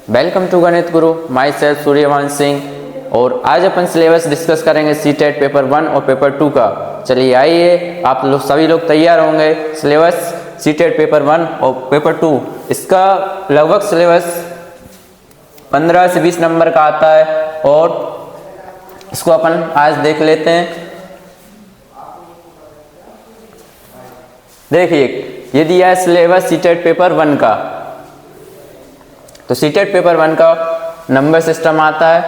Welcome to गणित गुरु, my self Suryavansh Singh. और आज अपन सिलेबस डिस्कस करेंगे सीटेट पेपर 1 और पेपर 2 का। चलिए आइए, आप लोग सभी लोग तैयार होंगे। सिलेबस सीटेट पेपर 1 और पेपर 2, इसका लगभग सिलेबस 15 से 20 नंबर का आता है और इसको अपन आज देख लेते हैं। देखिए, ये दिया है सिलेबस सीटेट पेपर 1 का। तो सीटेट पेपर 1 का नंबर सिस्टम आता है।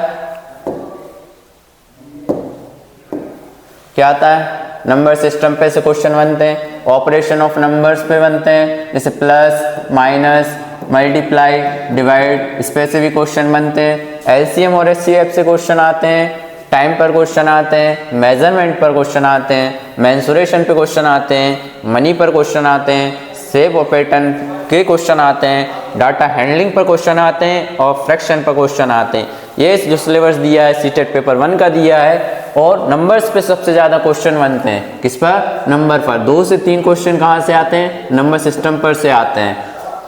क्या आता है? नंबर सिस्टम पे से क्वेश्चन बनते हैं, ऑपरेशन ऑफ नंबर्स पे बनते हैं, जैसे प्लस, माइनस, मल्टीप्लाई, डिवाइड, इस पे से भी क्वेश्चन बनते हैं। एलसीएम और एचसीएफ से क्वेश्चन आते हैं, टाइम पर क्वेश्चन आते हैं, मेजरमेंट पर क्वेश्चन आते हैं, मेंसुरेशन पे क्वेश्चन आते हैं, मनी पर क्वेश्चन आते हैं, शेप और पैटर्न के क्वेश्चन आते हैं, डाटा हैंडलिंग पर क्वेश्चन आते हैं और फ्रैक्शन पर क्वेश्चन आते हैं। ये जो सिलेबस दिया है सीटेट पेपर 1 का दिया है। और नंबर्स पे सबसे ज्यादा क्वेश्चन बनते हैं। किस पर? नंबर पर। 2 से 3 क्वेश्चन कहाँ से आते हैं? नंबर सिस्टम पर से आते हैं।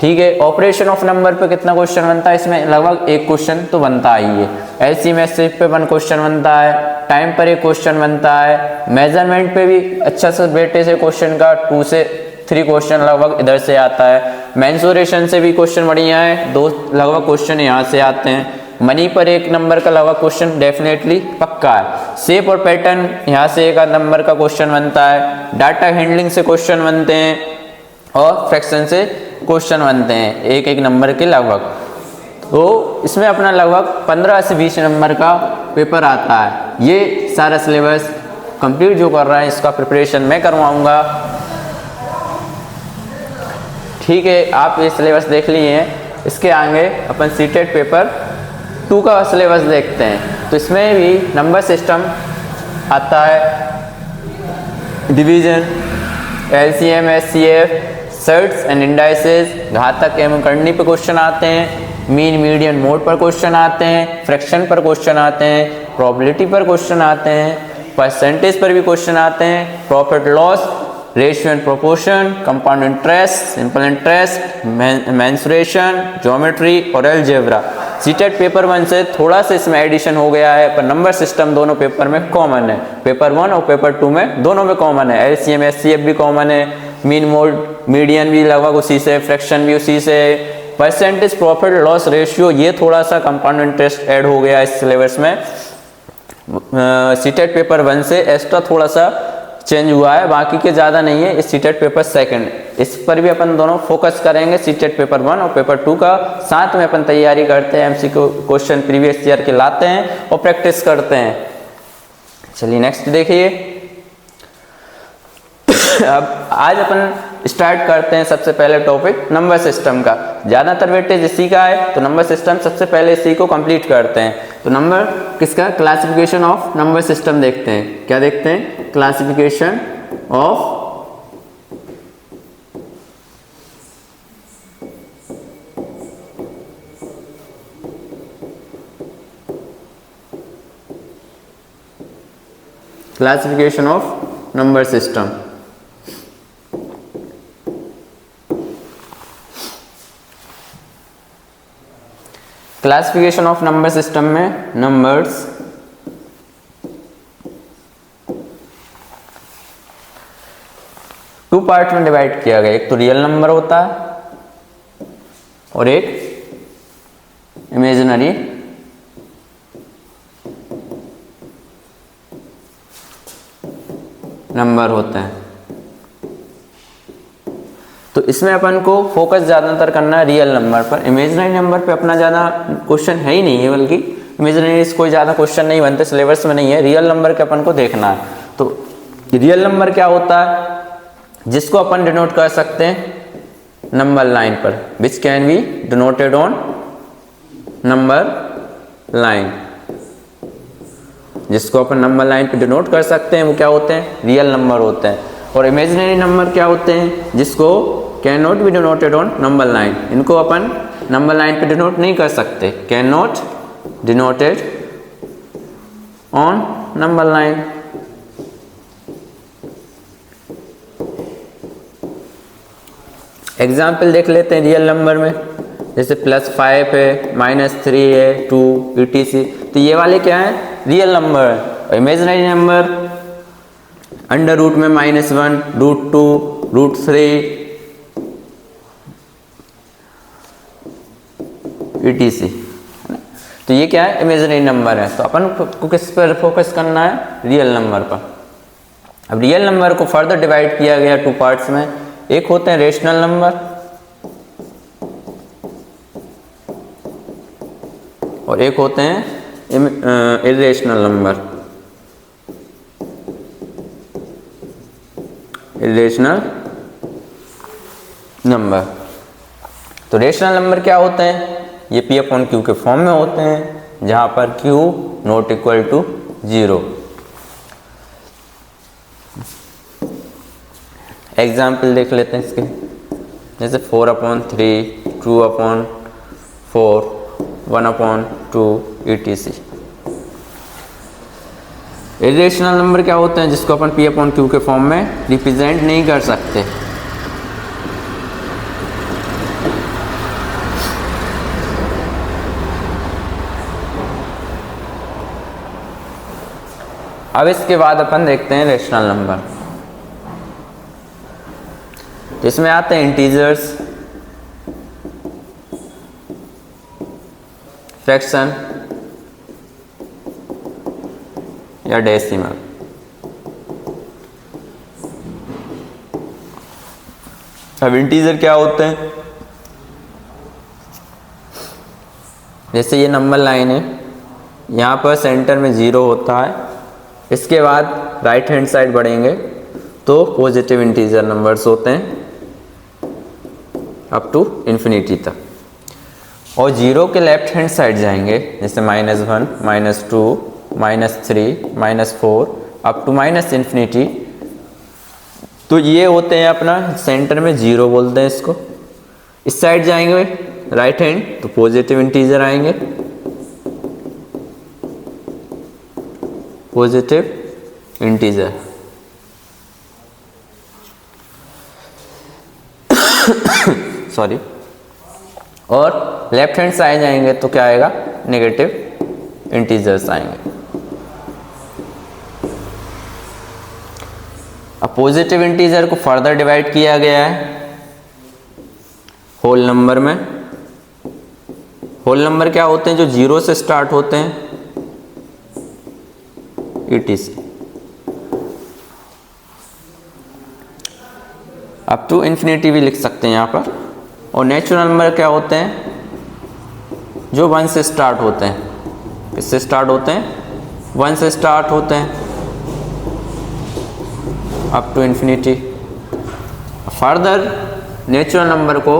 ठीक है। ऑपरेशन ऑफ नंबर पे कितना क्वेश्चन बनता है? इसमें लगभग 1 क्वेश्चन तो बनता ही है। एलसीएम एचसीएफ पे 1 क्वेश्चन बनता है, टाइम पर 1 क्वेश्चन बनता है, मेजरमेंट पे भी अच्छा से बेटे से क्वेश्चन का 2 से 3 क्वेश्चन लगभग इधर से आता है। मेंसुरेशन से भी क्वेश्चन बढ़िया है, 2 लगभग क्वेश्चन यहाँ से आते हैं। मनी पर 1 नंबर का लगभग क्वेश्चन डेफिनेटली पक्का है। शेप और पैटर्न यहाँ से 1 नंबर का क्वेश्चन बनता है। डाटा हैंडलिंग से क्वेश्चन बनते हैं और फ्रैक्शन से क्वेश्चन बनते हैं 1-1 नंबर के लगभग। तो इसमें अपना लगभग 15 से 20 नंबर का पेपर आता है। ये सारा सिलेबस कंप्लीट जो कर रहा है, इसका प्रिपरेशन मैं करवाऊंगा। ठीक है, आप ये सिलेबस देख लिए हैं। इसके आगे अपन सीटेट पेपर 2 का सिलेबस देखते हैं। तो इसमें भी नंबर सिस्टम आता है, division, LCM HCF, sets and indices, घातक एवं करनी पर क्वेश्चन आते हैं, मीन मीडियन मोड पर क्वेश्चन आते हैं, फ्रैक्शन पर क्वेश्चन आते हैं, प्रोबेबिलिटी पर क्वेश्चन आते हैं, परसेंटेज पर भी क्वेश्चन आते हैं, profit loss, ratio and proportion, compound interest, simple interest, mensuration, geometry और अलजेब्रा। सीटेट पेपर 1 से थोड़ा सा इसमें एडिशन हो गया है, पर नंबर सिस्टम दोनों पेपर में कॉमन है। पेपर 1 और पेपर 2 में दोनों में कॉमन है। एलसीएम एचसीएफ भी कॉमन है, मीन मोड मीडियन भी लगभग उसी से, फ्रैक्शन भी उसी से, परसेंटेज, प्रॉफिट लॉस रेशियो, ये थोड़ा सा कंपाउंड इंटरेस्ट ऐड हो गया इस सिलेबस में। सीटेट पेपर 1 से एक्स्ट्रा थोड़ा सा चेंज हुआ है, बाकी के ज़्यादा नहीं है। इस सीटेट पेपर 2 इस पर भी अपन दोनों फोकस करेंगे, सीटेट पेपर 1 और पेपर 2 का। साथ में अपन तैयारी करते हैं, एमसीक्यू क्वेश्चन प्रीवियस ईयर के लाते हैं और प्रैक्टिस करते हैं। चलिए नेक्स्ट देखिए। अब आज अपन स्टार्ट करते हैं सबसे पहले टॉपिक नंबर सिस्टम का। ज़्यादातर वेटेज इसी का है, तो नंबर सिस्टम सबसे पहले इसी को कंप्लीट करते हैं। तो नंबर किसका? क्लासिफिकेशन ऑफ नंबर सिस्टम देखते हैं। क्या देखते हैं? Classification of number system. Classification of number system में नंबर्स टू पार्ट में डिवाइड किया गया। एक तो रियल नंबर होता है और एक इमेजिनरी नंबर होते हैं। तो इसमें अपन को फोकस ज़्यादातर करना है रियल नंबर पर। इमेजिनरी नंबर पे अपना ज़्यादा क्वेश्चन है ही नहीं है, बल्कि इमेजिनरी कोई ज़्यादा क्वेश्चन नहीं बनते, सिलेबस में नहीं है। रियल नंबर के अपन को देखना है। तो रियल नंबर क्या होता है? जिसको अपन डिनोट कर सकते हैं नंबर लाइन पर, which can be denoted on number line. जिसको अपन नंबर लाइन पे डिनोट कर सकते हैं वो क्या होते हैं? रियल नंबर होते हैं। और इमेजिनरी नंबर क्या होते हैं? जिसको can not be denoted on number line. इनको अपन नंबर लाइन पे डिनोट नहीं कर सकते। Can not denoted on number line. Example देख लेते हैं रियल नंबर में। जैसे +5 है, -3 है, 2 etc। तो ये वाले क्या है, रियल नंबर है। इमेजिनरी नंबर अंडर रूट में -1, √2, √3 etc। तो ये क्या है, इमेजिनरी नंबर है। तो अपन को किस पर फोकस करना है, रियल नंबर पर। अब रियल नंबर को फर्दर डिवाइड किया गया 2 पार्ट्स में। एक होते हैं रेशनल नंबर और एक होते हैं इरेशनल नंबर। इरेशनल नंबर, तो रेशनल नंबर क्या होते हैं, ये P/Q के फॉर्म में होते हैं, जहां पर Q not equal to 0। Example देख लेते हैं इसके, जैसे 4/3, 2/4, 1/2 etc। इरेशनल नंबर क्या होते हैं, जिसको अपन P/Q के फॉर्म में रिप्रेजेंट नहीं कर सकते। अब इसके बाद अपन देखते हैं रेशनल नंबर, जिसमें आते हैं इंटीजर्स, फ्रैक्शन या डेसिमल। अब इंटीजर क्या होते हैं, जैसे ये नंबर लाइन है, यहाँ पर सेंटर में 0 होता है, इसके बाद राइट हैंड साइड बढ़ेंगे तो पॉजिटिव इंटीजर नंबर्स होते हैं अप टू इन्फिनिटी तक, और 0 के लेफ्ट हैंड साइड जाएंगे, जैसे -1, -2, -3, -4 अप टू -इन्फिनिटी। तो ये होते हैं अपना सेंटर में 0 बोलते हैं इसको। इस साइड जाएंगे राइट हैंड तो पॉजिटिव इंटीजर आएंगे, पॉजिटिव इंटीजर। सॉरी, और लेफ्ट हैंड साइड जाएंगे तो क्या आएगा, नेगेटिव इंटीजर्स आएंगे। अब पॉजिटिव इंटीजर को फर्दर डिवाइड किया गया है होल नंबर में। होल नंबर क्या होते हैं, जो 0 से स्टार्ट होते हैं etc अप टू इन्फिनिटी भी लिख सकते हैं यहाँ पर। और नेचुरल नंबर क्या होते हैं, जो 1 से स्टार्ट होते हैं। किससे स्टार्ट होते हैं, 1 से स्टार्ट होते हैं up to infinity. Further natural number को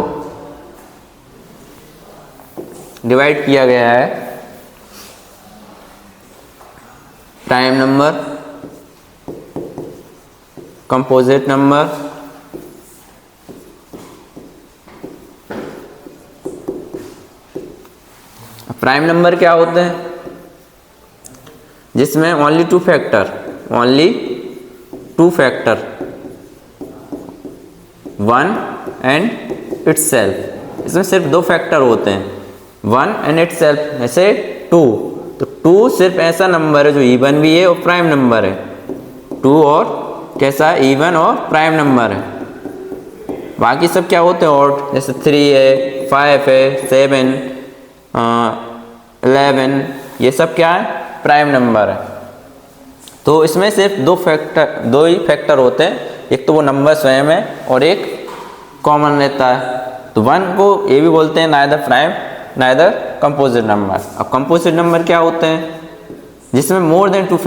डिवाइड किया गया है prime number, composite number, prime number क्या होते हैं, जिसमें only two factor 1 and itself. इसमें सिर्फ 2 फैक्टर होते हैं, 1 एंड इटसेल्फ। जैसे 2, तो 2 सिर्फ ऐसा नंबर है जो इवन भी है और प्राइम नंबर है। 2 और कैसा है, इवन और प्राइम नंबर है। बाकी सब क्या होते हैं, ऑड, जैसे 3 है, 5 है, 7, 11, ये सब क्या है, प्राइम नंबर है। तो इसमें सिर्फ 2 ही फैक्टर होते हैं, एक तो वो नंबर स्वयं है और एक कॉमन रहता है। तो 1 को ये भी बोलते हैं neither prime neither composite number. अब कंपोजिट नंबर क्या होते हैं, जिसमें मोर देन 2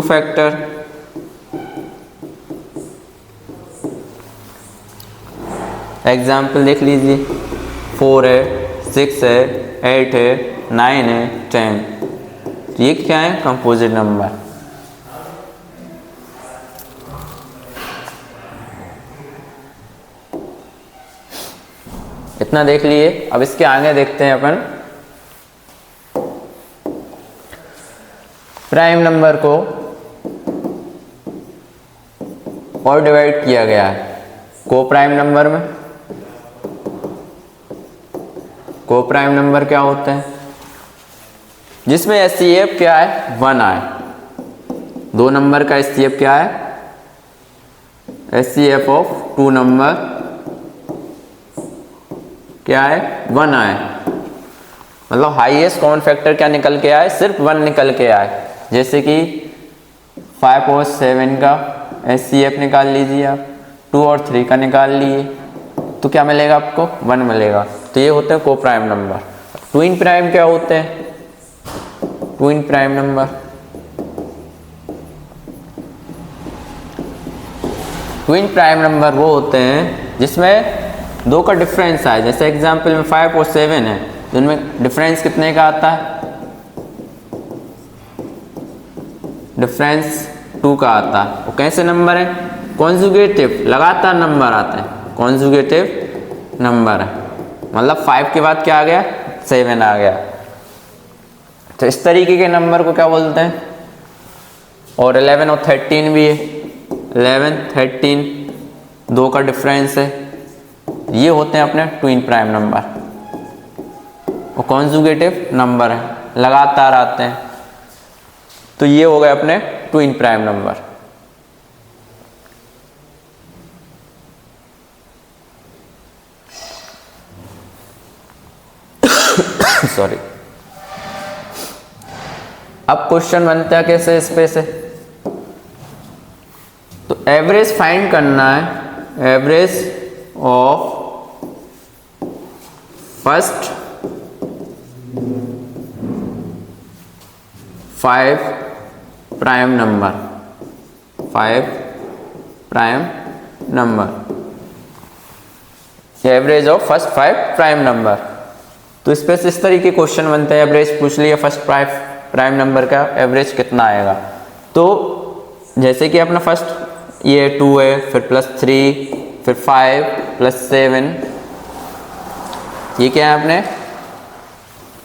फैक्टर। एग्जाम्पल देख लीजिए, 4 है, 6 है, 8 है, 9 है, 10। तो ये क्या है, कंपोजिट नंबर। इतना देख लिए। अब इसके आगे देखते हैं अपन प्राइम नंबर को और डिवाइड किया गया है को प्राइम नंबर में को प्राइम नंबर क्या होते हैं? जिसमें HCF क्या है? 1 आए। दो नंबर का HCF क्या है? HCF ऑफ टू नंबर क्या है? 1 आए। मतलब हाईएस्ट कॉमन फैक्टर क्या निकल के आए? सिर्फ 1 निकल के आए। जैसे कि 5 और 7 का HCF निकाल लीजिए आप, 2 और 3 का निकाल लिए, तो क्या मिलेगा आपको? 1 मिलेगा। तो ये होते हैं को प्राइम नंबर। ट्विन प्राइम क्या होते हैं? Twin prime number twin prime number वो होते हैं जिसमें दो का डिफरेंस आए। जैसे एग्जांपल में 5 और 7 है, तो उनमें डिफरेंस कितने का आता है? डिफरेंस 2 का आता है। वो कैसे नंबर है? कॉन्जुगेटिव, लगातार नंबर आते हैं, कॉन्जुगेटिव नंबर है। मतलब 5 के बाद क्या आ गया? 7 आ गया। तो इस तरीके के नंबर को क्या बोलते हैं? और 11 और 13 भी है, 11 13 दो का डिफरेंस है। ये होते हैं अपने ट्विन प्राइम नंबर। और कॉन्जुगेटिव नंबर है, लगातार आते हैं। तो ये हो गए अपने ट्विन प्राइम नंबर। सॉरी। अब क्वेश्चन बनता है कैसे इस पे से? तो एवरेज फाइंड करना है, average of first 5 prime number, 5 prime number, average of first 5 prime number. तो इस पे से इस तरीके क्वेश्चन बनते हैं। एवरेज पूछ लिया फर्स्ट प्राइम नंबर का, एवरेज कितना आएगा? तो जैसे कि अपना फर्स्ट ये 2 है, फिर +3, फिर 5 +7, ये क्या है अपने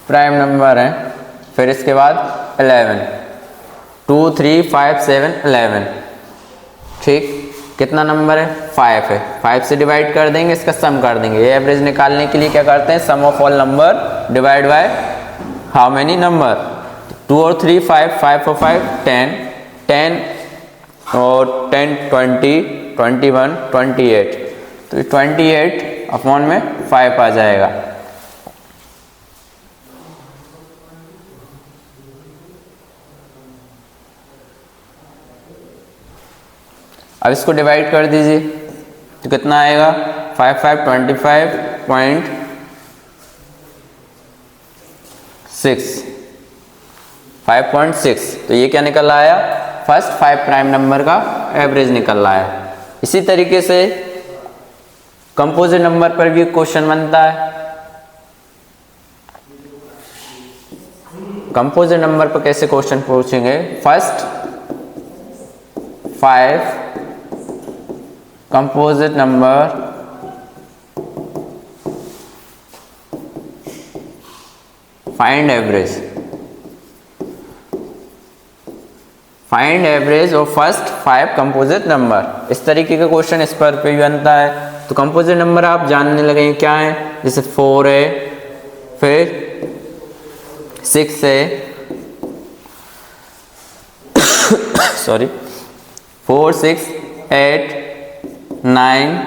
प्राइम नंबर है। फिर इसके बाद 11, 2 3 5 7 11, ठीक। कितना नंबर है? 5 है। 5 से डिवाइड कर देंगे, इसका सम कर देंगे। ये एवरेज निकालने के लिए क्या करते हैं? Sum of all number divide by how many number. 2 और 3 5, 5 और 5 10, 10 और 10 20, 21 28। तो 28 अपॉन में 5 आ जाएगा। अब इसको डिवाइड कर दीजिए तो कितना आएगा? 5 5 25.6, 5.6। तो ये क्या निकल आया? फर्स्ट 5 प्राइम नंबर का एवरेज निकल आया। इसी तरीके से कंपोजिट नंबर पर भी क्वेश्चन बनता है। कंपोजिट नंबर पर कैसे क्वेश्चन पूछेंगे? First 5 composite number find average, find average of first 5 composite number. इस तरीके का क्वेश्चन इस पर भी बनता है। तो कंपोजिट नंबर आप जानने लगे क्या है? जैसे 4 है, फिर 6 है, सॉरी 4 6 8 9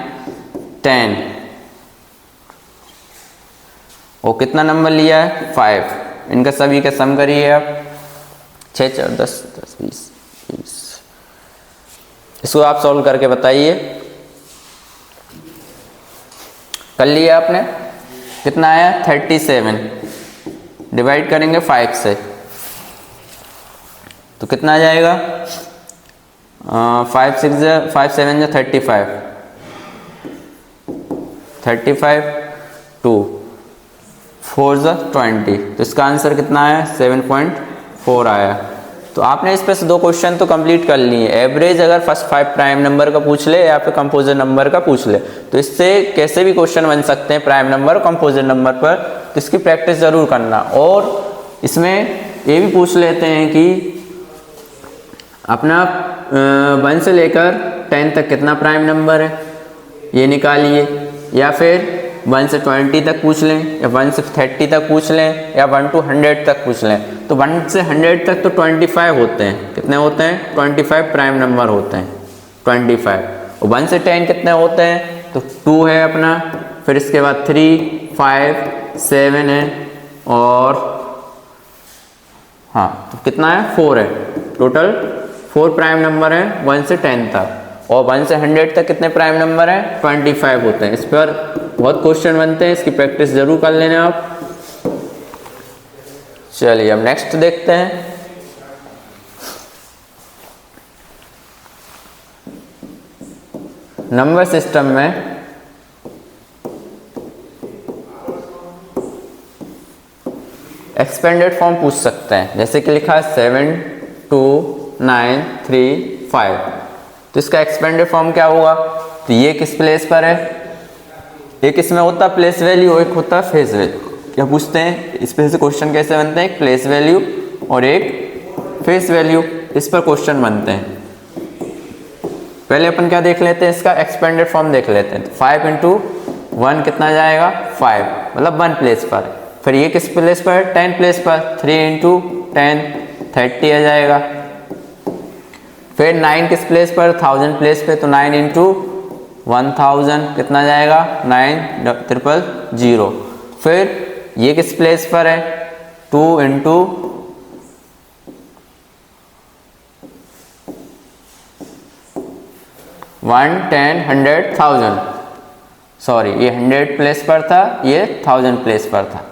10, और कितना नंबर लिया है? 5। इनका सभी का सम करिए आप, 6 4 10 10 20 20। इसको आप सॉल्व करके बताइए। कर लिया आपने? कितना आया? 37। डिवाइड करेंगे 5 से तो कितना आ जाएगा? 5 7 35, 35 2 4 20। तो इसका आंसर कितना आया? 7.4 आया। तो आपने इस पे से दो क्वेश्चन तो कंप्लीट कर लिए। एवरेज अगर फर्स्ट 5 प्राइम नंबर का पूछ ले या फिर कंपोजिट नंबर का पूछ ले, तो इससे कैसे भी क्वेश्चन बन सकते हैं प्राइम नंबर और कंपोजिट नंबर पर। तो इसकी प्रैक्टिस ज़रूर करना। और इसमें ये भी पूछ लेते हैं कि अपना 1 से लेकर 10 तक कितना प्राइम नंबर है, ये निकालिए। या फिर 1 से 20 तक पूछ लें या 1 से 30 तक पूछ लें या 1 to 100 तक पूछ लें, तो 1 से 100 तक तो 25 होते हैं। कितने होते हैं? 25 प्राइम नंबर होते हैं, 25। और 1 से 10 कितने होते हैं? तो 2 है अपना, फिर इसके बाद 3, 5, 7 है, और हाँ तो कितना है? 4 है। टोटल 4 प्राइम नंबर है 1 से 10 तक। और 1 से 100 तक कितने प्राइम नंबर हैं? 25 होते हैं। इस पर बहुत क्वेश्चन बनते हैं, इसकी प्रैक्टिस जरूर कर लेना आप। चलिए अब नेक्स्ट देखते हैं। नंबर सिस्टम में एक्सपेंडेड फॉर्म पूछ सकते हैं, जैसे कि लिखा है 7, 2, 9, 3, 5। तो इसका एक्सपेंडेड फॉर्म क्या होगा? तो ये किस प्लेस पर है? एक इसमें होता है प्लेस वैल्यू, एक होता है फेस वैल्यू। क्या पूछते हैं इस पे से क्वेश्चन कैसे बनते हैं? एक प्लेस वैल्यू और एक फेस वैल्यू, इस पर क्वेश्चन बनते हैं। पहले अपन क्या देख लेते हैं? इसका एक्सपेंडेड फॉर्म देख लेते हैं। तो 5 × 1 कितना जाएगा? 5, मतलब 1 प्लेस पर। फिर ये किस प्लेस पर? 10 प्लेस पर। 3 × 10 30 आ जाएगा। फिर 9 किस प्लेस पर? 1000 प्लेस पे, तो 9 × 1000 कितना जाएगा? 9000। फिर ये किस प्लेस पर है? 2 × 1, 10, 100, 1000। सॉरी, ये 100 प्लेस पर था, ये 1000 प्लेस पर था।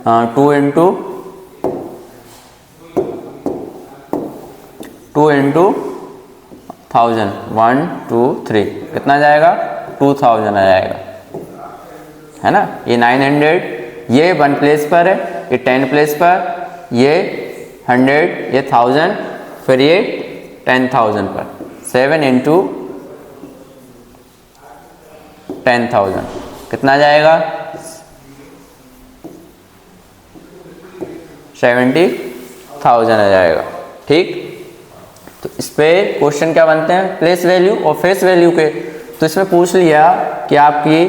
हाँ, 2 × 1000, 1, 2, 3 कितना जाएगा? 2000 आ जाएगा, है ना। ये 900, ये 1 प्लेस पर है, ये 10 प्लेस पर, ये 100, ये 1000, फिर ये 10,000 पर। 7 × 10,000 कितना जाएगा? 70,000 आ जाएगा। ठीक, तो इस पे क्वेश्चन क्या बनते हैं? प्लेस वैल्यू और फेस वैल्यू के। तो इसमें पूछ लिया कि आपकी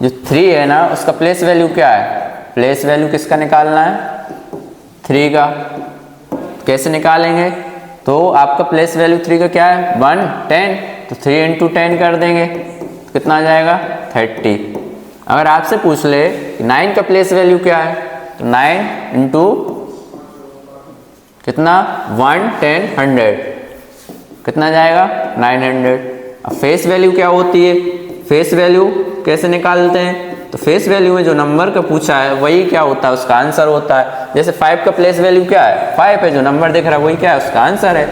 जो 3 है ना, उसका प्लेस वैल्यू क्या है? प्लेस वैल्यू किसका निकालना है? 3 का। कैसे निकालेंगे? तो आपका प्लेस वैल्यू 3 का क्या है? 1, 10, तो 3 × 10 कर देंगे, तो कितना आ जाएगा? 30। अगर आपसे पूछ ले कि 9 का प्लेस वैल्यू क्या है, तो 9 × कितना? 1, 10, 100 कितना जाएगा? 900। अब फेस वैल्यू क्या होती है? फेस वैल्यू कैसे निकालते हैं? तो फेस वैल्यू में जो नंबर का पूछा है वही क्या होता है? उसका आंसर होता है। जैसे 5 का प्लेस वैल्यू क्या है? 5 है, जो नंबर दिख रहा है वही क्या है? उसका आंसर है।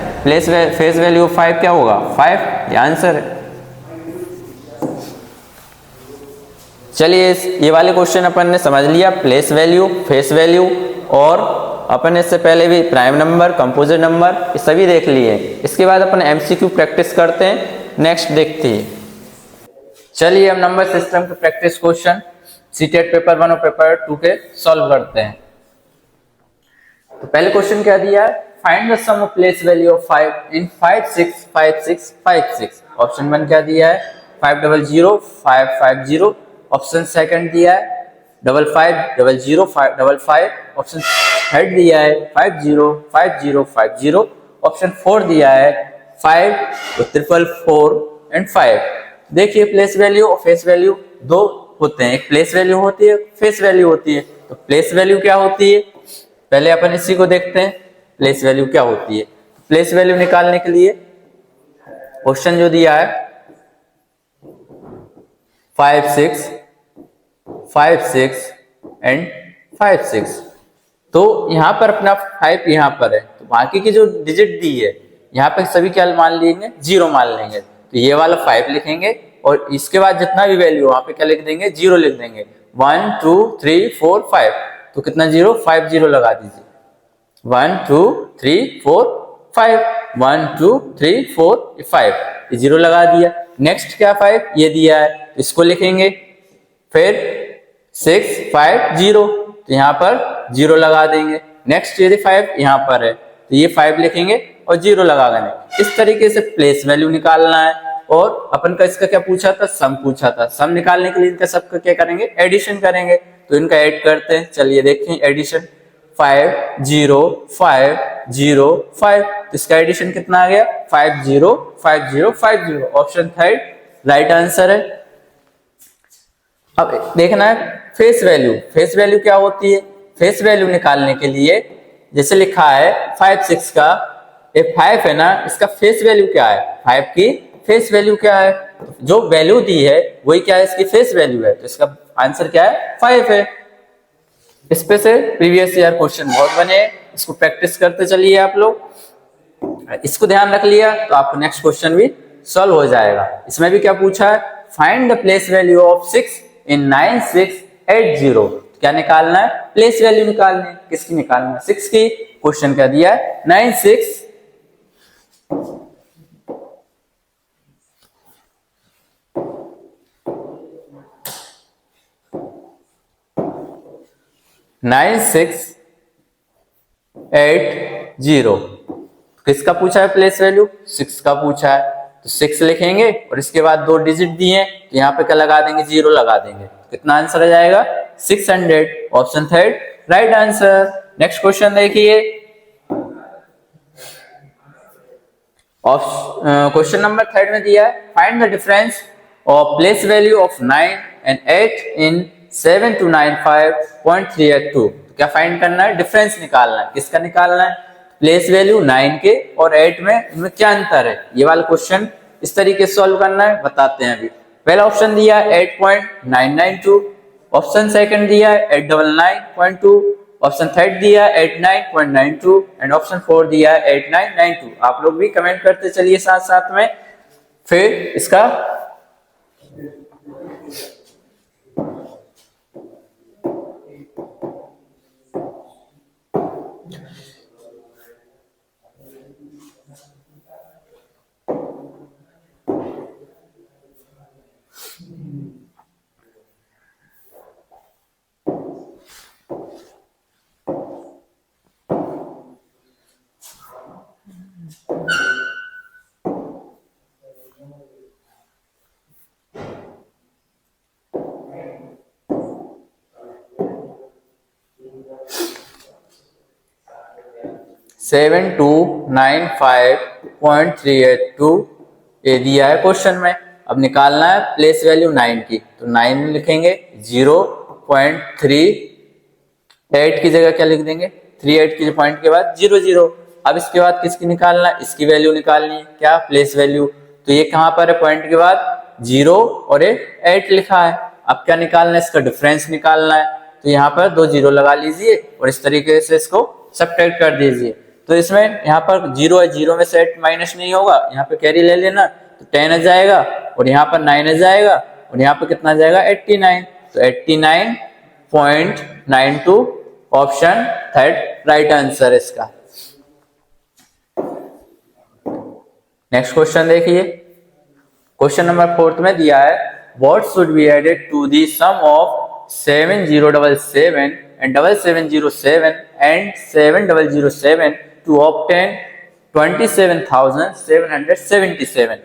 फेस वैल्यू 5 क्या होगा? 5, ये आंसर है। चलिए ये वाले क्वेश्चन अपन ने समझ लिया, प्लेस वैल्यू, फेस वैल्यू, और अपन ने इससे पहले भी प्राइम नंबर, कंपोजिट नंबर, ये सभी देख लिए। इसके बाद अपन एमसीक्यू प्रैक्टिस करते हैं। नेक्स्ट देखते हैं। चलिए हम नंबर सिस्टम के प्रैक्टिस क्वेश्चन सीटेट पेपर 1 और पेपर 2 के सॉल्व करते हैं। तो पहले क्वेश्चन क्या दिया है? Find the sum of place value of 5 in 5, 6, 5, 6, 5, 6। Option 1 क्या दिया है? 500, 550। ऑप्शन सेकंड दिया है 5500, 555। ऑप्शन थर्ड दिया है 50, 50, 50। ऑप्शन 4 दिया है 5, 444 एंड 5। देखिए प्लेस वैल्यू और फेस वैल्यू दो होते हैं, एक प्लेस वैल्यू होती है, फेस वैल्यू होती है। तो प्लेस वैल्यू क्या होती है? पहले अपन इसी को देखते हैं, प्लेस वैल्यू क्या होती है। प्लेस वैल्यू निकालने के लिए क्वेश्चन जो दिया है 5, 6, 5, 6 एंड 5, 6। तो यहाँ पर अपना 5 यहाँ पर है, तो बाकी की जो डिजिट दी है यहाँ पे सभी क्या मान लेंगे? 0 मान लेंगे। तो ये वाला 5 लिखेंगे और इसके बाद जितना भी वैल्यू वहां पे क्या लिख देंगे? 0 लिख देंगे। 1, 2, 3, 4, 5। तो कितना 0? 5 0 लगा दीजिए। 1, 2, 3, 4, 5। 1, 2, 3, 4, 5, 0 लगा दिया। नेक्स्ट क्या 5 ये दिया है, तो इसको लिखेंगे। फिर 6, 5, 0, तो यहाँ पर 0 लगा देंगे। नेक्स्ट यदि 5 यहाँ पर है तो ये 5 लिखेंगे और 0 लगा देंगे। इस तरीके से प्लेस वैल्यू निकालना है। और अपन का इसका क्या पूछा था, सम पूछा था। सम निकालने के लिए इनका सबका क्या करेंगे, एडिशन करेंगे। तो इनका ऐड करते हैं, चलिए देखें एडिशन। 5 0 5 0 5, तो इसका एडिशन कितना आ गया, 5 0 5 0 5 0। ऑप्शन थर्ड राइट आंसर है। अब देखना है फेस वैल्यू। फेस वैल्यू क्या होती है, फेस वैल्यू निकालने के लिए जैसे लिखा है 5 6 का, ये 5 है ना, इसका फेस वैल्यू क्या है, 5 की फेस वैल्यू क्या है, जो वैल्यू दी है वही क्या है, इसकी फेस वैल्यू है। तो इसका आंसर क्या है, 5 है। इस पे से प्रीवियस ईयर क्वेश्चन बहुत बने, इसको प्रैक्टिस करते चलिए आप लोग। इसको ध्यान रख लिया तो आपको नेक्स्ट क्वेश्चन भी सॉल्व हो जाएगा। इसमें भी क्या पूछा है, find the place value of 6 इन 9680। क्या निकालना है, प्लेस वैल्यू निकालनी है। किसकी निकालना है, 6 की। क्वेश्चन क्या दिया है, 9680। किसका पूछा है प्लेस वैल्यू, 6 का पूछा है। तो 6 लिखेंगे और इसके बाद 2 डिजिट दिए हैं तो यहाँ पे क्या लगा देंगे, 0 लगा देंगे। कितना आंसर आ जाएगा, 600। Option third right answer. Next question देखिए, क्वेश्चन नंबर थर्ड में दिया है, find the difference of place value of 9 and 8 इन 7295.382। क्या फाइंड करना है, डिफरेंस निकालना है। किसका निकालना है, प्लेस वैल्यू 9 के और 8 में, इनमें क्या अंतर है। ये वाला क्वेश्चन इस तरीके से सॉल्व करना है, बताते हैं अभी। पहला ऑप्शन दिया है 8.992, ऑप्शन सेकंड दिया है 899.2, ऑप्शन थर्ड दिया है 89.92 एंड ऑप्शन 4 दिया है 8992। आप लोग भी कमेंट करते चलिए साथ साथ में। फिर इसका सेवन 7295.382 ये दिया है क्वेश्चन में। अब निकालना है प्लेस वैल्यू 9 की, तो 9 लिखेंगे, 0.38 की जगह क्या लिख देंगे, 38 की पॉइंट के बाद 00। अब इसके बाद किसकी निकालना है, इसकी वैल्यू निकालनी है, क्या, प्लेस वैल्यू। तो ये कहां पर है, पॉइंट के बाद 0 और ये 8 लिखा है। अब क्या निकालना है, इसका डिफरेंस निकालना है। तो यहाँ पर 2 0 लगा लीजिए और इस तरीके से इसको सब्ट्रैक्ट कर दीजिए। तो इसमें यहाँ पर 0 है, 0 में से 8 माइनस नहीं होगा, यहाँ पे कैरी ले लेना, तो 10 आ जाएगा और यहाँ पर 9 आ जाएगा और यहाँ पे कितना आ जाएगा, 89। तो 89.92 ऑप्शन थर्ड राइट आंसर है इसका। नेक्स्ट क्वेश्चन देखिए, क्वेश्चन नंबर 4 में दिया है, what should be added to the sum of 7077 and 7707 and 7007 to obtain 27,777।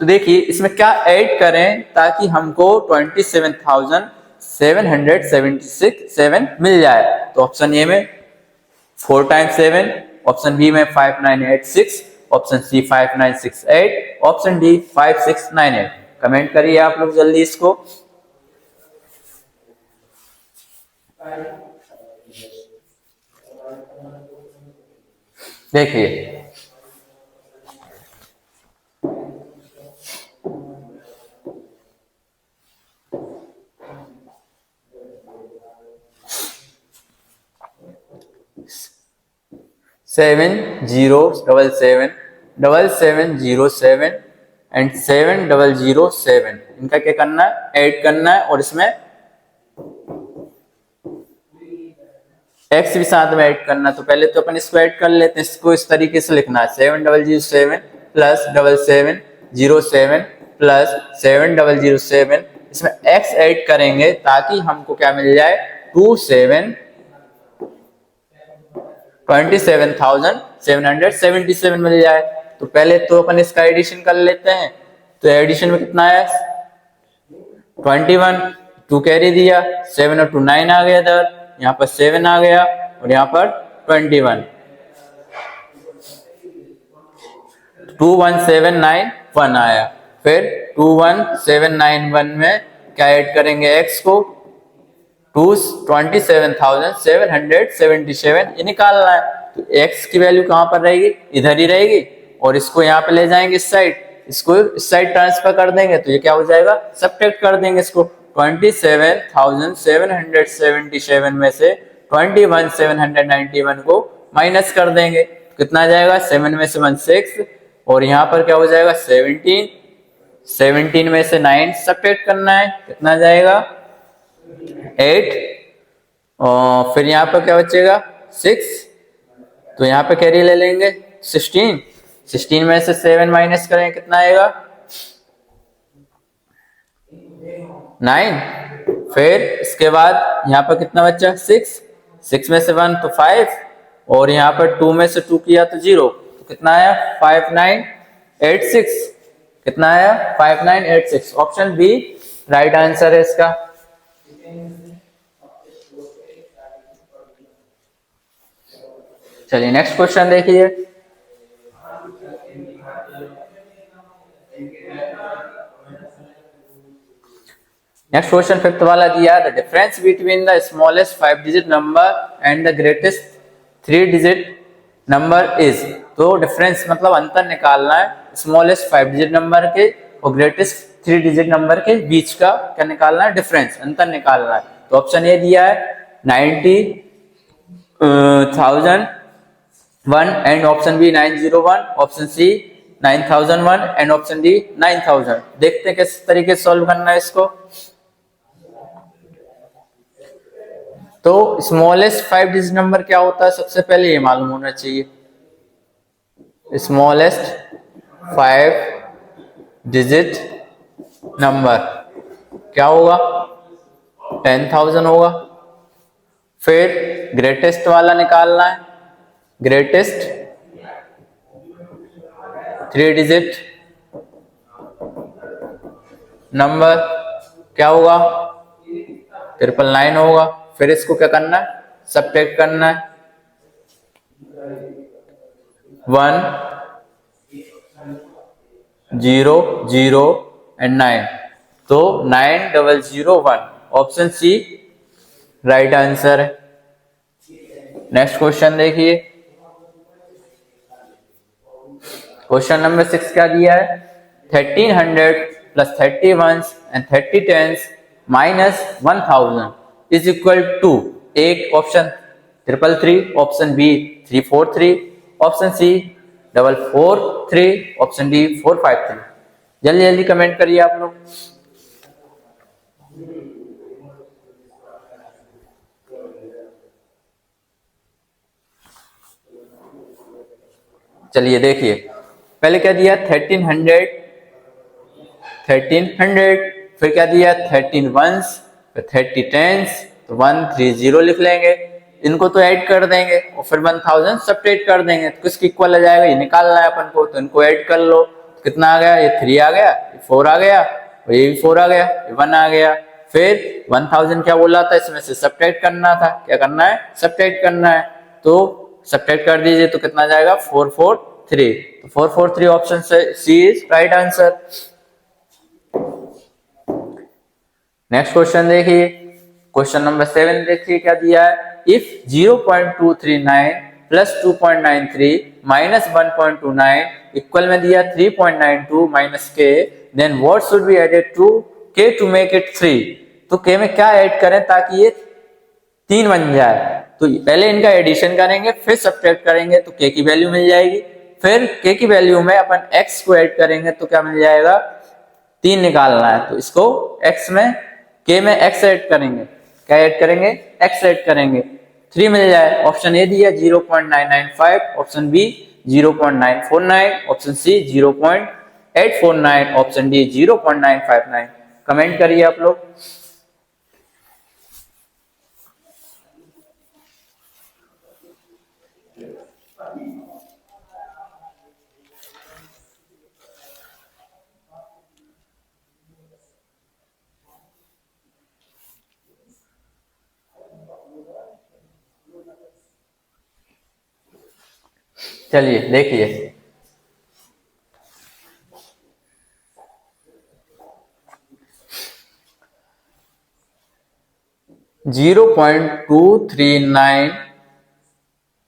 तो देखिए इसमें क्या ऐड करें ताकि हमको 27,777 मिल जाए। तो ऑप्शन ए में 4 times 7, ऑप्शन बी में 5986, option C 5968, option D 5698। Comment करिए आप लोग जल्दी इसको। देखिए सेवन 707 एंड 7007, इनका क्या करना है, ऐड करना है और इसमें एक्स भी साथ में ऐड करना। तो पहले तो अपन इसको ऐड कर लेते हैं। इसको इस तरीके से लिखना है, 7007 प्लस 7707 प्लस 7007। इसमें एक्स ऐड करेंगे ताकि हमको क्या मिल जाए, 27,777 मिल जाए। तो पहले तो अपन इसका एडिशन कर लेते हैं। तो एडिशन में कितना है 21, 2 कैरी दिया, 7 और 2 9 आ गया इधर, यहाँ पर 7 आ गया और यहाँ पर 21, 21791 आया। फिर 21791 में क्या ऐड करेंगे x को, 27,777 ये निकालना है। तो x की वैल्यू कहां पर रहेगी, इधर ही रहेगी, और इसको यहाँ पे ले जाएंगे इस साइड, इसको इस साइड ट्रांसफर कर देंगे तो ये क्या हो जाएगा, सब्ट्रैक्ट कर देंगे इसको। 27,777 में से 21,791 को माइनस कर देंगे, कितना आ जाएगा, 7 में से 1 6 और यहाँ पर क्या हो जाएगा 17, 17 में से 9 सब्ट्रैक्ट करना है, कितना आ जाएगा 8 और फिर यहाँ पर क्या बचेगा 6, तो यहाँ पे कैरी ले लेंगे 16, 16 में से 7 माइनस करें कितना आएगा 9, फिर इसके बाद यहाँ पर कितना बचा 6, 6 में से 1 तो 5 और यहाँ पर 2 में से 2 किया तो 0, तो कितना आया 5986, कितना आया 5986। ऑप्शन बी राइट आंसर है इसका। चलिए नेक्स्ट क्वेश्चन देखिए। नेक्स्ट क्वेश्चन फिफ्थ वाला दिया, the difference between the smallest 5 digit number and the greatest 3 digit number is. तो डिफरेंस मतलब अंतर निकालना है स्मॉलेस्ट 5 डिजिट नंबर के और ग्रेटेस्ट 3 डिजिट नंबर के बीच का क्या निकालना है, डिफरेंस, अंतर निकालना है। तो ऑप्शन ए दिया है 90,001 and option B 901, option C 9001 and option D 9000। देखते हैं किस तरीके से सॉल्व करना है इसको। तो स्मॉलेस्ट 5 डिजिट नंबर क्या होता है, सबसे पहले ये मालूम होना चाहिए। स्मॉलेस्ट 5 डिजिट नंबर क्या होगा 10,000 होगा। फिर ग्रेटेस्ट वाला निकालना है, ग्रेटेस्ट 3 डिजिट नंबर क्या होगा 999 होगा। फिर इसको क्या करना है, सब्ट्रैक्ट करना है, 1 0 0 एंड 9, तो 9001, ऑप्शन सी राइट आंसर है। नेक्स्ट क्वेश्चन देखिए, क्वेश्चन नंबर 6 क्या दिया है, 1300 plus 30 ones and 30 tens minus 1000 is equal to, एक option 333, option B 343, option C 443, option D 453। जल्दी जल्दी कमेंट करिए आप लोग। चलिए देखिए, पहले क्या दिया 1300, फिर क्या दिया 13 ones, फिर 30 tens, तो 130 लिख लेंगे, इनको तो ऐड कर देंगे और फिर 1000 सब्ट्रैक्ट कर देंगे, तो किसकी इक्वल आ जाएगा, ये निकालना है अपन को, तो इनको ऐड कर लो, तो कितना आ गया, ये 3 आ गया, ये 4 आ गया और ये भी 4 आ गया, ये 1 आ गया। फिर 1000 क्या बोला था, इसमें से सब्ट्रैक्ट करना था, क्या करना है, सब्ट्रैक्ट करना है, तो सब्ट्रैक्ट कर दीजिए तो कितना जाएगा 443, तो 443 option C is right answer. Next question देखिए, क्वेश्चन नंबर 7 देखिए क्या दिया है, इफ 0.239 प्लस 2.93 माइनस 1.29 इक्वल में दिया 3.92 minus K, then what should be added to K to make it 3। तो के में क्या ऐड करें ताकि ये 3 बन जाए, तो पहले इनका एडिशन करेंगे फिर सब्ट्रैक्ट करेंगे तो के की वैल्यू मिल जाएगी, फिर के की वैल्यू में अपन x को ऐड करेंगे तो क्या मिल जाएगा 3 निकालना है, तो इसको x में k में x ऐड करेंगे, क्या ऐड करेंगे x ऐड करेंगे, 3 मिल जाए। ऑप्शन ए दिया 0.995, option B 0.949, option C 0.849, option D 0.959। Comment करिए आप लोग। चलिए देखिए, zero point two three nine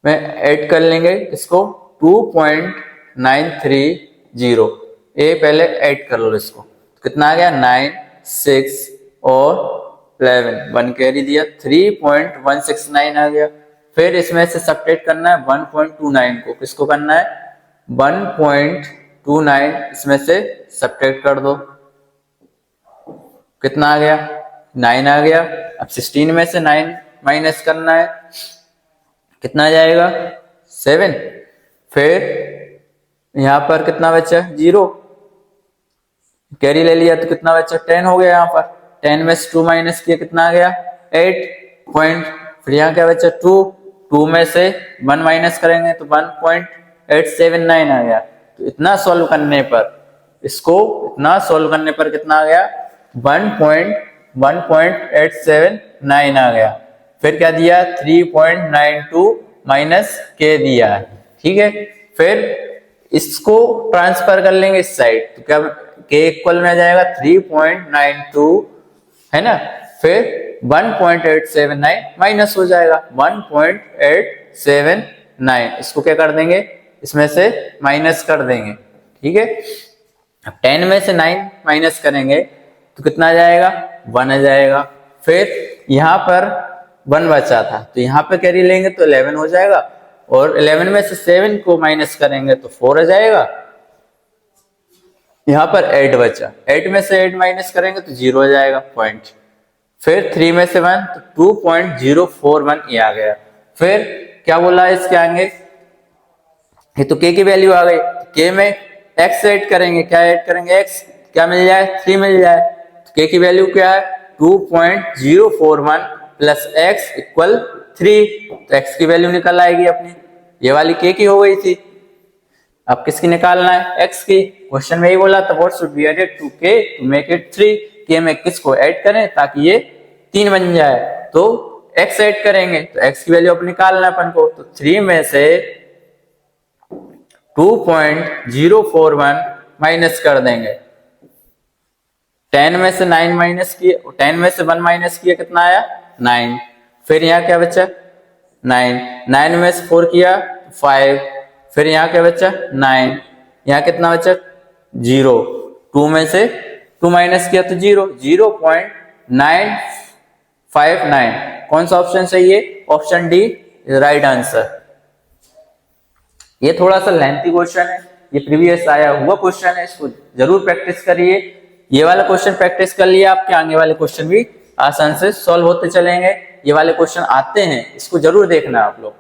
में ऐड कर लेंगे इसको 2.930। ये पहले ऐड कर लो इसको, कितना आ गया 9 6 और 11, 1 कैरी दिया 3.169 आ गया। फिर इसमें से सब्ट्रैक्ट करना है 1.29 को, किसको करना है 1.29 इसमें से सब्ट्रैक्ट कर दो, कितना आ गया 9 आ गया। अब 16 में से 9 माइनस करना है, कितना आ जाएगा 7। फिर यहां पर कितना बचा 0, कैरी ले लिया तो कितना बचा 10 हो गया। यहाँ पर 10 में से 2 माइनस किया, कितना आ गया 8 पॉइंट। फिर यहाँ क्या बचा 2, 2 में से 1 माइनस करेंगे तो 1.879 आ गया। तो इतना सॉल्व करने पर, इसको इतना सॉल्व करने पर कितना आ गया 1.879 आ गया। फिर क्या दिया 3.92 माइनस के दिया है, ठीक है। फिर इसको ट्रांसफर कर लेंगे इस साइड, तो क्या के इक्वल में आ जाएगा 3.92 है ना। फिर 1.879 माइनस हो जाएगा 1.879, इसको क्या कर देंगे इसमें से माइनस कर देंगे, ठीक है। अब 10 में से 9 माइनस करेंगे तो कितना आ जाएगा 1 आ जाएगा। फिर यहाँ पर 1 बचा था तो यहाँ पे कैरी लेंगे तो 11 हो जाएगा, और 11 में से 7 को माइनस करेंगे तो 4 आ जाएगा। यहाँ पर 8 बचा, 8 में से 8 माइनस करेंगे तो 0 आ जाएगा पॉइंट। फिर 3 में से 1 तो 2.041 ये आ गया। फिर क्या बोला इसके आगे, ये तो के की वैल्यू आ गई, के में x ऐड करेंगे, क्या ऐड करेंगे x, क्या मिल जाए 3 मिल जाए। तो के की वैल्यू क्या है 2.041 प्लस x इक्वल 3, तो x की वैल्यू निकल आएगी अपनी, ये वाली के की हो गई थी। अब किसकी निकालना है x की, क्वेश्चन में ही बोला था what should be added to k to make it 3, K में किसको ऐड करें ताकि ये 3 बन जाए। तो x ऐड करेंगे तो x की वैल्यू अब निकालना अपन को, तो 3 में से 2.041 माइनस कर देंगे, 10 में से 9 माइनस किए, 10 में से 1 माइनस किया कितना आया 9। फिर यहाँ क्या बचा 9, 9 में से 4 किया 5, फिर यहाँ क्या बचा 9, यहाँ कितना बचा 0, 2 में से 2 माइनस किया तो 0, 0.959। कौन सा ऑप्शन सही है, ऑप्शन डी राइट आंसर। ये थोड़ा सा लेंथी क्वेश्चन है, ये प्रीवियस आया हुआ क्वेश्चन है, इसको जरूर प्रैक्टिस करिए। ये वाला क्वेश्चन प्रैक्टिस कर लिया, आपके आगे वाले क्वेश्चन भी आसान से सॉल्व होते चलेंगे। ये वाले क्वेश्चन आते हैं, इसको जरूर देखना आप लोग।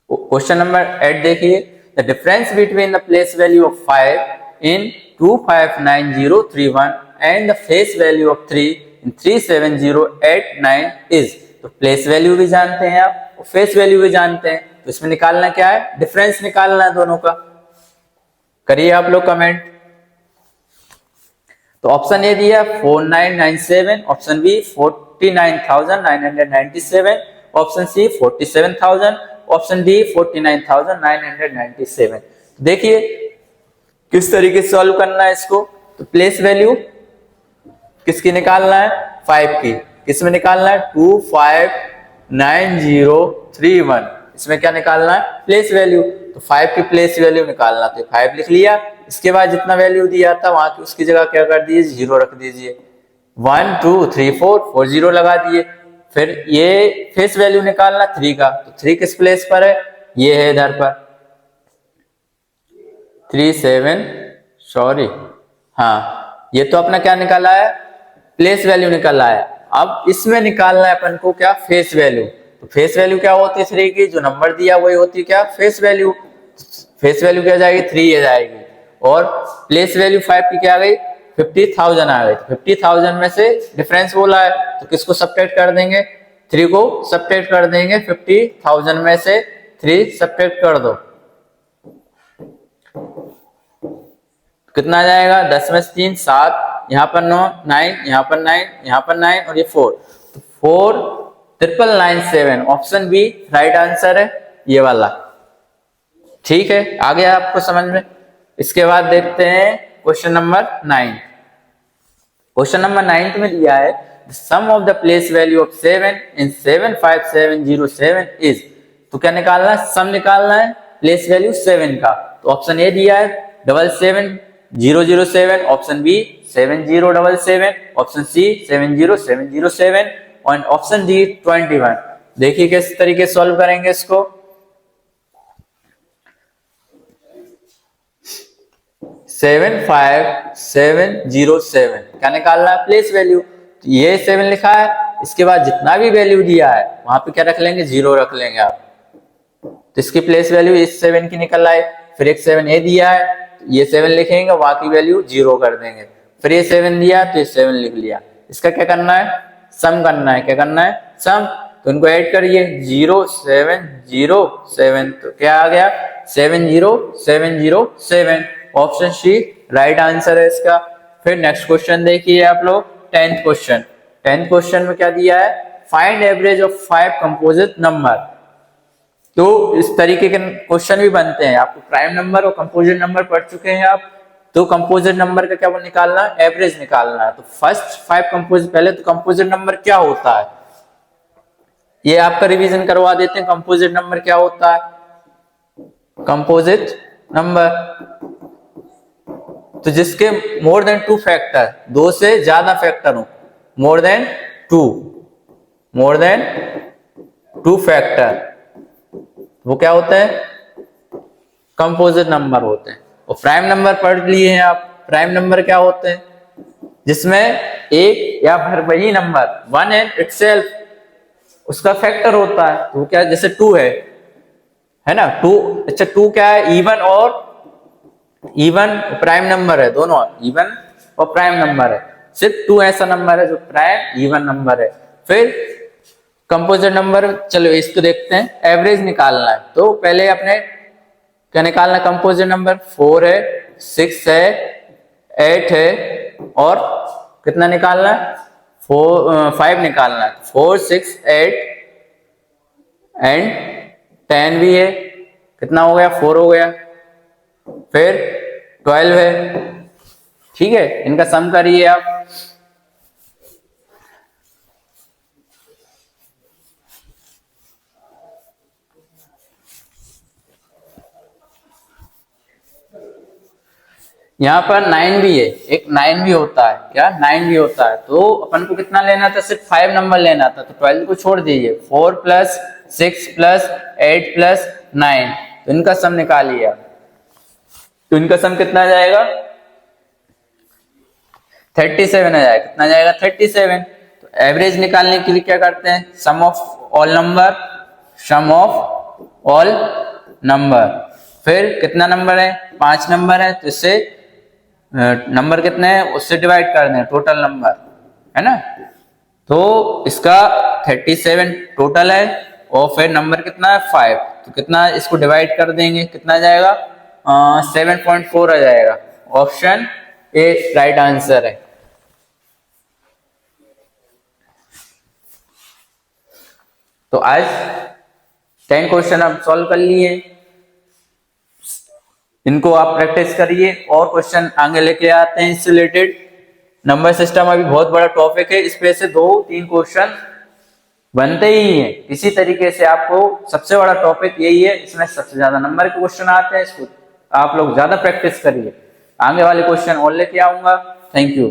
क्वेश्चन नंबर 8 देखिए, the difference between the place value of 5 in 259031 and the face value of 3 in 37089 is. तो प्लेस वैल्यू भी जानते हैं आप, फेस वैल्यू भी जानते हैं, तो इसमें निकालना क्या है, डिफरेंस निकालना है दोनों का। करिए आप लोग कमेंट। तो ऑप्शन ए दिया 4997, option B 49997, option C 47,000, option D 49,997। देखिए किस तरीके से सॉल्व करना है इसको। तो प्लेस वैल्यू किसकी निकालना है 5 की, किसमें निकालना है 259031, इसमें क्या निकालना है प्लेस वैल्यू। तो 5 की प्लेस वैल्यू निकालना, तो 5 लिख लिया, इसके बाद जितना वैल्यू दिया था वहां की उसकी जगह क्या कर दीजिए 0 रख दीजिए, 1 2 3 4 4 0 लगा दिए। फिर ये फेस वैल्यू निकालना 3 का, तो 3 किस प्लेस पर है, ये है इधर पर 37, सॉरी हाँ, ये तो अपना क्या निकाला है प्लेस वैल्यू निकाला है। अब इसमें निकालना है अपन को क्या फेस वैल्यू। तो फेस वैल्यू क्या होती है 3 की, जो नंबर दिया वही होती है क्या फेस वैल्यू। फेस वैल्यू क्या जाएगी 3 आ जाएगी, और प्लेस वैल्यू 5 की क्या आ गई 50,000 आ गई। 50,000 में से डिफरेंस बोला है तो किसको सब्ट्रैक्ट कर देंगे, 3 को सब्ट्रैक्ट कर देंगे, 50,000 में से 3 सब्ट्रैक्ट कर दो, कितना आ जाएगा 10 में से 3 7, यहाँ पर 9 9, यहाँ पर 9, यहाँ पर 9 और ये 4, तो 4 99997, ऑप्शन बी राइट आंसर है ये वाला। ठीक है, आ गया आपको समझ में। इसके बाद देखते हैं क्वेश्चन नंबर 9। क्वेश्चन नंबर 9 में दिया है sum of the place value of 7 in 75707 is. तो क्या निकालना है? सम निकालना है प्लेस वैल्यू 7 का। तो ऑप्शन ए दिया है 77007, ऑप्शन बी 7077, ऑप्शन सी 70707 और ऑप्शन डी 21। देखिए किस तरीके से सॉल्व करेंगे इसको। 75707 क्या निकालना है? Place value. तो ये 7 लिखा है, इसके बाद जितना भी वैल्यू दिया है वहां पे क्या रख लेंगे? 0 रख लेंगे आप। तो इसकी प्लेस वैल्यू इस 7 की निकल आए। फिर एक 7 ए दिया है, तो ये 7 लिखेंगे, बाकी वैल्यू 0 कर देंगे। फिर ये 7 दिया तो ये 7 लिख लिया। इसका क्या करना है? सम करना है। क्या करना है? सम। तो इनको ऐड करिए 0707, तो क्या आ गया? 70707। ऑप्शन सी राइट आंसर है इसका। फिर नेक्स्ट क्वेश्चन देखिए आप लोग, 10th क्वेश्चन। 10th क्वेश्चन में क्या दिया है? Find average of 5 composite number. तो इस तरीके के क्वेश्चन भी बनते हैं। आपको प्राइम नंबर और कंपोजिट नंबर पढ़ चुके हैं आप। तो कंपोजिट नंबर का क्या वो निकालना है? एवरेज निकालना है। तो फर्स्ट 5 कंपोजिट, पहले तो कंपोजिट नंबर क्या होता है ये आपका रिवीजन करवा देते हैं। कंपोजिट नंबर क्या होता है? कंपोजिट नंबर तो जिसके मोर देन 2 फैक्टर, 2 से ज्यादा फैक्टर हो, मोर देन 2 फैक्टर, वो क्या होते हैं? कंपोजिट नंबर होते हैं। और प्राइम नंबर पढ़ लिए हैं आप। प्राइम नंबर क्या होते हैं? जिसमें एक या फिर वही नंबर वन एंड इटसेल्फ उसका फैक्टर होता है। तो क्या, जैसे 2 है ना? 2, अच्छा 2 क्या है? इवन प्राइम नंबर है, दोनों इवन और प्राइम नंबर है। सिर्फ 2 ऐसा नंबर है जो प्राइम इवन नंबर है। फिर कंपोजिट नंबर, चलो इसको देखते हैं। एवरेज निकालना है तो पहले अपने क्या निकालना? कंपोजिट नंबर 4 है, 6 है, 8 है और कितना निकालना है? 5 निकालना है। 4, 6, 8 एंड 10 भी है। कितना हो गया? 4 हो गया। फिर 12 है। ठीक है, इनका सम करिए आप। यहाँ पर 9 भी है, एक 9 भी होता है। क्या? 9 भी होता है। तो अपन को कितना लेना था? सिर्फ 5 नंबर लेना था। तो 12 को छोड़ दीजिए। 4 + 6 + 8 + 9, तो इनका सम निकालिए आप। तो इनका सम कितना आ जाएगा? 37 आ जाएगा। कितना जाएगा? 37। तो एवरेज निकालने के लिए क्या करते हैं? Sum of all number. फिर कितना नंबर है? 5 नंबर है, तो इससे नंबर कितने हैं उससे डिवाइड कर दें, टोटल नंबर है ना। तो इसका 37 टोटल है और फिर नंबर कितना है? 5। तो कितना इसको डिवाइड कर देंगे, कितना जाएगा? 7.4 आ जाएगा। ऑप्शन ए राइट आंसर है। तो आज 10 क्वेश्चन आप सॉल्व कर लिए। इनको आप प्रैक्टिस करिए और क्वेश्चन आगे लेके आते हैं इससे रिलेटेड। नंबर सिस्टम अभी बहुत बड़ा टॉपिक है, इस पे से 2-3 क्वेश्चन बनते ही हैं। इसी तरीके से आपको सबसे बड़ा टॉपिक यही है, इसमें सबसे ज्यादा नंबर के क्वेश्चन आते हैं। इसको आप लोग ज्यादा प्रैक्टिस करिए। आगे वाले क्वेश्चन और लेके आऊंगा। Thank you.